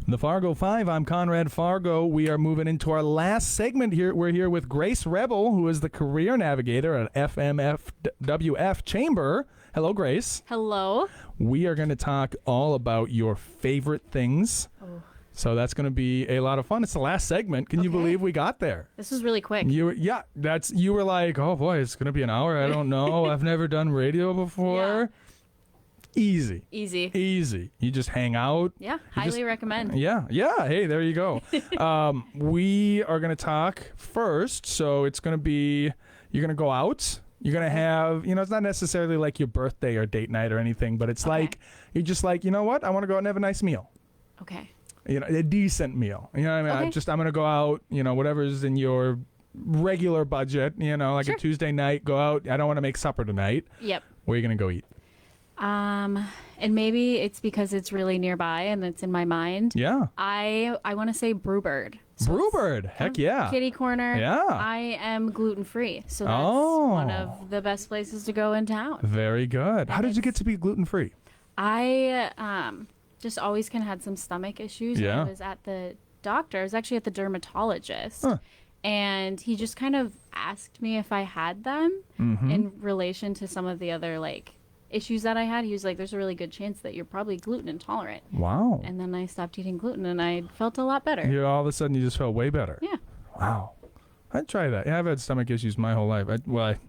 The Fargo 5, I'm Conrad Fargo. We are moving into our last segment here. We're here with Grace Rebel, who is the career navigator at FMFWF Chamber. Hello, Grace. Hello. We are going to talk all about your favorite things. Oh. So that's going to be a lot of fun. It's the last segment. Can you believe we got there? This was really quick. You were like, oh boy, it's going to be an hour. I don't know. I've never done radio before. Yeah. Easy. You just hang out. Yeah, highly recommend. Yeah. Hey, there you go. We are going to talk first. So it's going to be, you're going to go out. You're going to have, it's not necessarily like your birthday or date night or anything, but it's like, you're just like, you know what? I want to go out and have a nice meal. Okay. A decent meal. You know what I mean? Okay. I'm going to go out, whatever's in your regular budget, like Sure. a Tuesday night, go out. I don't want to make supper tonight. Yep. Where are you going to go eat? And maybe it's because it's really nearby and it's in my mind. Yeah. I want to say Brewbird. Brewbird. Heck yeah. Kitty corner. Yeah. I am gluten-free, so that's one of the best places to go in town. Very good. How did you get to be gluten-free? I just always kind of had some stomach issues. Yeah. I was at the doctor. I was actually at the dermatologist. Huh. And he just kind of asked me if I had them in relation to some of the other, issues that I had. He was like, there's a really good chance that you're probably gluten intolerant. Wow. And then I stopped eating gluten and I felt a lot better. All of a sudden you just felt way better. Yeah. Wow. I'd try that. Yeah, I've had stomach issues my whole life.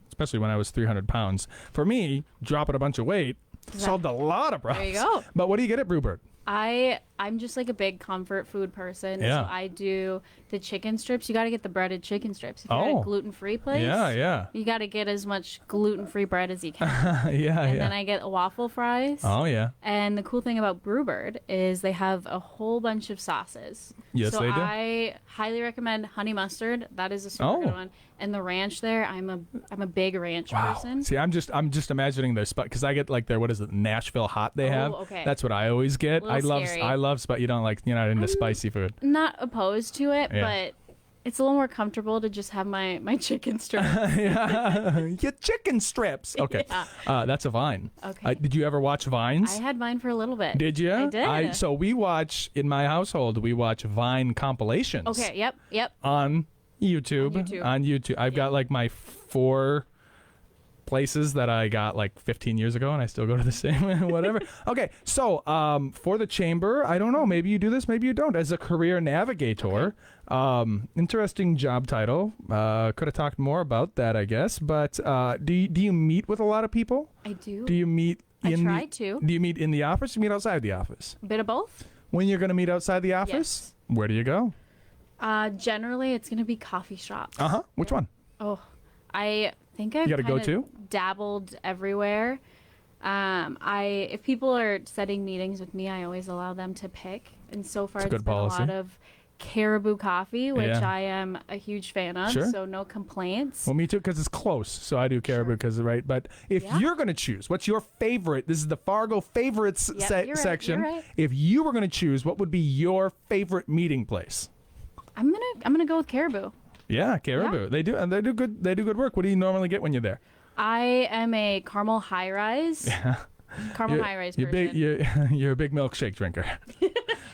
Especially when I was 300 pounds. For me, dropping a bunch of weight solved a lot of problems. There you go. But what do you get at Brewbird? I'm just like a big comfort food person. Yeah. So I do the chicken strips. You got to get the breaded chicken strips. If you're at a gluten-free place, yeah. you got to get as much gluten-free bread as you can. And then I get waffle fries. Oh, yeah. And the cool thing about Brewbird is they have a whole bunch of sauces. Yes, so they do. I highly recommend honey mustard. That is a super good one. And the ranch there, I'm a big ranch person. See, I'm just imagining their spot because I get like their Nashville hot they have. Okay. That's what I always get. I love spot. You don't like you're not into spicy food. Not opposed to it, Yeah. but it's a little more comfortable to just have my chicken strips. Your chicken strips. Okay. Yeah. That's a Vine. Okay. Did you ever watch Vines? I had mine for a little bit. Did you? I did. So we watch in my household. We watch Vine compilations. Okay. Yep. On YouTube. I've got like my 4 places that I got like 15 years ago, and I still go to the same whatever. Okay, so for the chamber, I don't know. Maybe you do this, maybe you don't. As a career navigator, interesting job title. Could have talked more about that, I guess. But do you meet with a lot of people? I do. Do you meet? I try to. Do you meet in the office? Or meet outside the office? A bit of both. When you're going to meet outside the office, where do you go? Generally, it's going to be coffee shops. Which one? Oh, I think I've dabbled everywhere. If people are setting meetings with me, I always allow them to pick. And so far, it's been a lot of Caribou Coffee, which I am a huge fan of. Sure. So no complaints. Well, me too, because it's close. So I do Caribou because right. But if you're going to choose, what's your favorite? This is the Fargo favorites section. You're right. If you were going to choose, what would be your favorite meeting place? I'm gonna go with Caribou. Yeah, Caribou. Yeah. They do good work. What do you normally get when you're there? I am a caramel highrise. Yeah. Highrise person. You're a big milkshake drinker.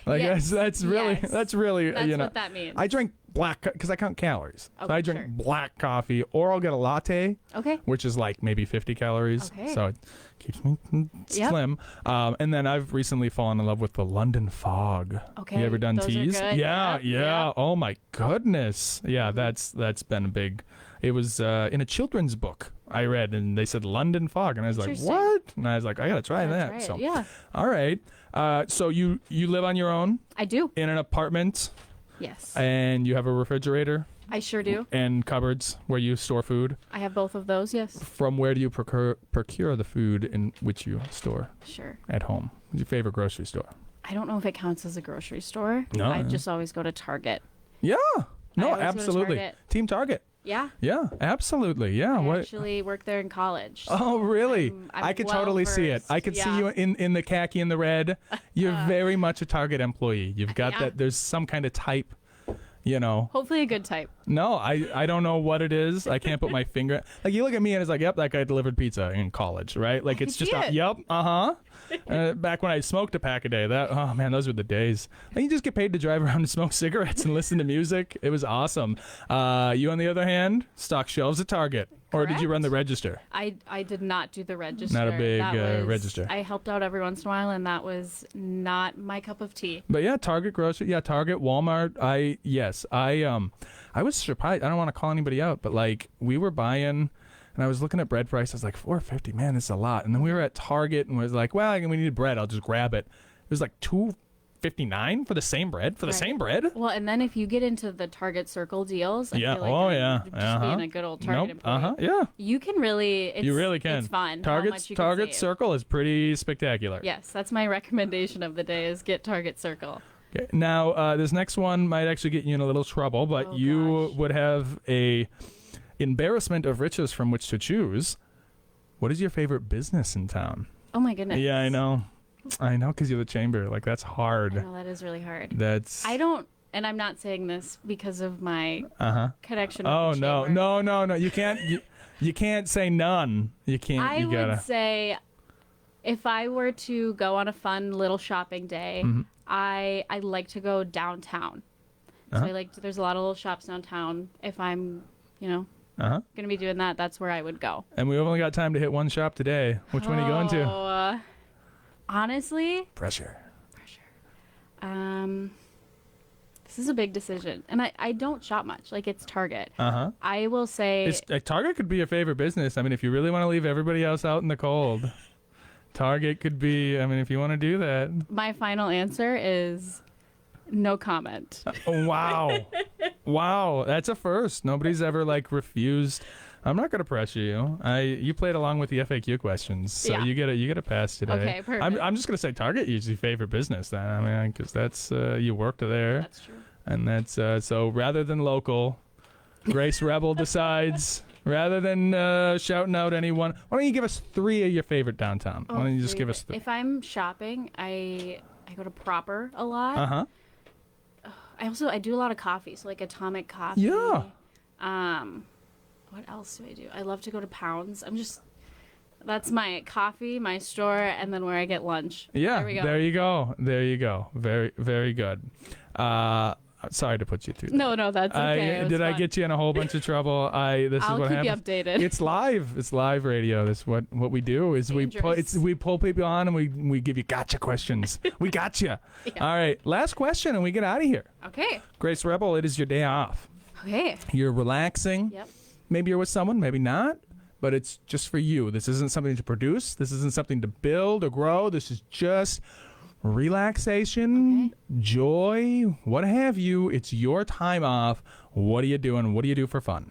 That's really That's what that means. I drink black because I count calories. Okay, so I drink black coffee, or I'll get a latte. Okay. Which is like maybe 50 calories. Okay. So it keeps me slim. And then I've recently fallen in love with the London Fog. Okay. You ever done Those teas? are good. Yeah. Oh my goodness. Yeah, that's been a big. It was in a children's book I read, and they said London Fog, and I was like, what? And I was like, I gotta try that. Right. So yeah. All right. So you live on your own? I do. In an apartment? Yes. And you have a refrigerator? I sure do. And cupboards where you store food? I have both of those, yes. From where do you procure the food in which you store? Sure. At home. What's your favorite grocery store? I don't know if it counts as a grocery store. No. I just always go to Target. Yeah. No, I always go to absolutely. Target. Team Target. Yeah. Yeah, absolutely. Yeah. I actually worked there in college. So oh, really? I'm I could totally see it. I could see you in the khaki and the red. You're very much a Target employee. You've got that. There's some kind of type, Hopefully a good type. No, I don't know what it is. I can't put my finger. Like, you look at me and it's like, yep, that guy delivered pizza in college, right? Like, it's just, yep, Back when I smoked a pack a day. Oh man, those were the days. And you just get paid to drive around and smoke cigarettes and listen to music. It was awesome. You, on the other hand, stock shelves at Target. Or did you run the register? I did not do the register. Not a big register. I helped out every once in a while, and that was not my cup of tea. But yeah, Target grocery. Yeah, Target, Walmart. I was surprised. I don't want to call anybody out, but like we were buying, and I was looking at bread price. I was like, $4.50. Man, this is a lot. And then we were at Target, and was like, well, we need bread. I'll just grab it. It was like $2.59 for the same bread. The same bread. Well, and then if you get into the Target Circle deals, I feel like just being a good old Target employee, yeah, you can really. You really can. It's fun. Target Circle is pretty spectacular. Yes, that's my recommendation of the day: is get Target Circle. Okay. Now, this next one might actually get you in a little trouble, but would have a embarrassment of riches from which to choose. What is your favorite business in town? Oh my goodness. Yeah, I know, because you're the chamber. Like, that's hard. I know, that is really hard. I don't, and I'm not saying this because of my connection with the chamber. No. You can't. You can't say none. You can't. I would say, if I were to go on a fun little shopping day, I like to go downtown. So there's a lot of little shops downtown. If I'm, going to be doing that, that's where I would go. And we only got time to hit one shop today. Which one are you going to? Honestly, pressure. This is a big decision, and I don't shop much. Like, it's Target. I will say Target could be your favorite business. I mean, if you really want to leave everybody else out in the cold, Target could be. I mean, if you want to do that. My final answer is no comment. Wow. Wow, that's a first. Nobody's ever refused. I'm not going to pressure you. You played along with the FAQ questions, so you get a pass today. Okay, perfect. I'm just going to say Target is your favorite business then. I mean, because that's you worked there. That's true. And that's so rather than local, Grace Rebel decides. Rather than shouting out anyone, why don't you give us 3 of your favorite downtown? Why don't you just give us 3? If I'm shopping, I go to Proper a lot. I do a lot of coffee, so Atomic Coffee. Yeah. What else do I do? I love to go to Pounds. That's my coffee, my store, and then where I get lunch. Yeah. There you go. Very, very good. Sorry to put you through that. No, that's okay. Did I get you in a whole bunch of trouble? I'll keep you updated. It's live. It's live radio. That's what we do. Is we pull people on and we give you gotcha questions. We gotcha. Yeah. All right. Last question and we get out of here. Okay. Grace Rebel, it is your day off. Okay. You're relaxing. Yep. Maybe you're with someone, maybe not. But it's just for you. This isn't something to produce. This isn't something to build or grow. This is just relaxation, joy, what have you. It's your time off. What are you doing? What do you do for fun?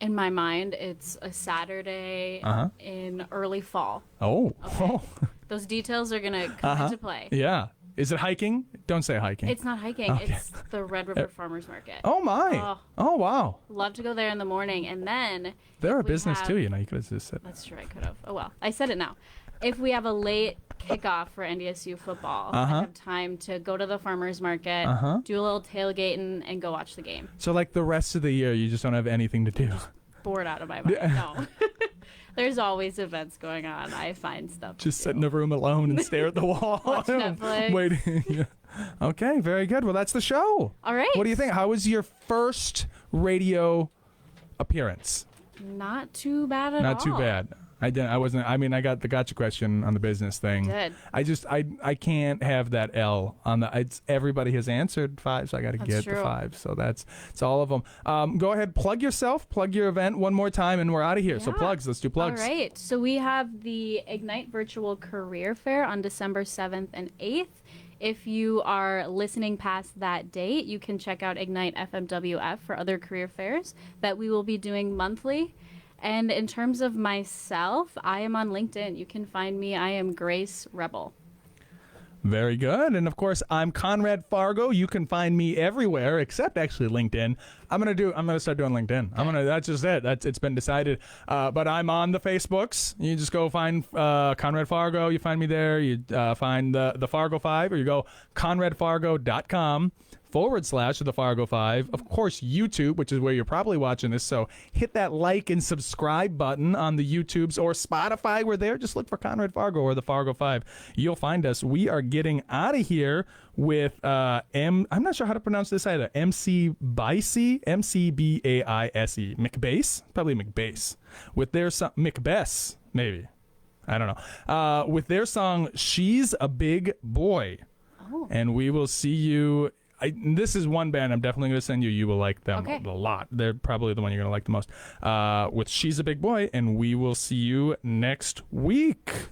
In my mind, it's a Saturday in early fall. Oh. Okay. Those details are going to come into play. Yeah. Is it hiking? Don't say hiking. It's not hiking. Okay. It's the Red River Farmers Market. Oh, my. Oh, wow. Love to go there in the morning. And then they're a business, too. You could have just said that. That's true. I could have. Oh, well. I said it now. If we have a late kickoff for NDSU football, I have time to go to the farmers market, do a little tailgating, and go watch the game. So the rest of the year, you just don't have anything to do? Bored out of my mind. No. There's always events going on. I find stuff. Just sit in the room alone and stare at the wall. Watch Netflix. Wait. Okay, very good. Well, that's the show. All right. What do you think? How was your first radio appearance? Not too bad at all. Not too bad. I got the gotcha question on the business thing. You did. I can't have that L on the. Everybody has answered 5, so I got to get the 5. So it's all of them. Go ahead, plug yourself, plug your event one more time, and we're out of here. Yeah. So plugs. Let's do plugs. All right. So we have the Ignite Virtual Career Fair on December 7th and 8th. If you are listening past that date, you can check out Ignite FMWF for other career fairs that we will be doing monthly. And in terms of myself, I am on LinkedIn. You can find me. I am Grace Rebel. Very good. And of course, I'm Conrad Fargo. You can find me everywhere except actually LinkedIn. I'm gonna start doing LinkedIn. That's just it. It's been decided. But I'm on the Facebooks. You just go find Conrad Fargo. You find me there. You find the Fargo 5, or you go conradfargo.com. Facebook.com/the Fargo 5. Of course, YouTube, which is where you're probably watching this. So hit that like and subscribe button on the YouTubes or Spotify. We're there. Just look for Conrad Fargo or the Fargo 5. You'll find us. We are getting out of here with I'm not sure how to pronounce this either. MC Bicey, MCBAISE, McBass, probably McBass, with their song McBess, maybe, I don't know, with their song "She's a Big Boy." Oh. And we will see you. This is one band I'm definitely going to send you. You will like them a lot. They're probably the one you're going to like the most. With "She's a Big Boy," and we will see you next week.